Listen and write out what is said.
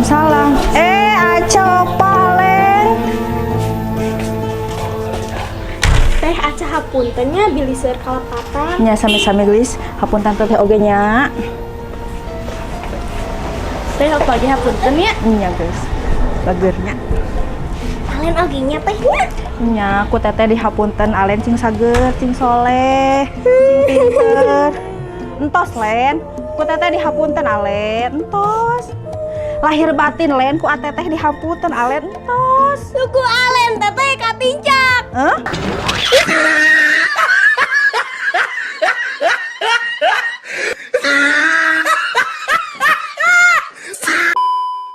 Waalaikumsalam. Aca Palen. Teh aca hapuntennya bili seur kalepatan. Nya sami-sami geus, hapunten teh oge nya. Teh pagi hapunten ya. Nya geus. Bageurnya. Alen oge nya tehnya. Nya ku teteh dihapunten alen cing sageur, cing soleh, cing pinter. Entos len, ku teteh dihapunten alen, entos. Lahir batin len ku ateteh dihapunten alen, entos. Suku alen teteh kapincak. Hah?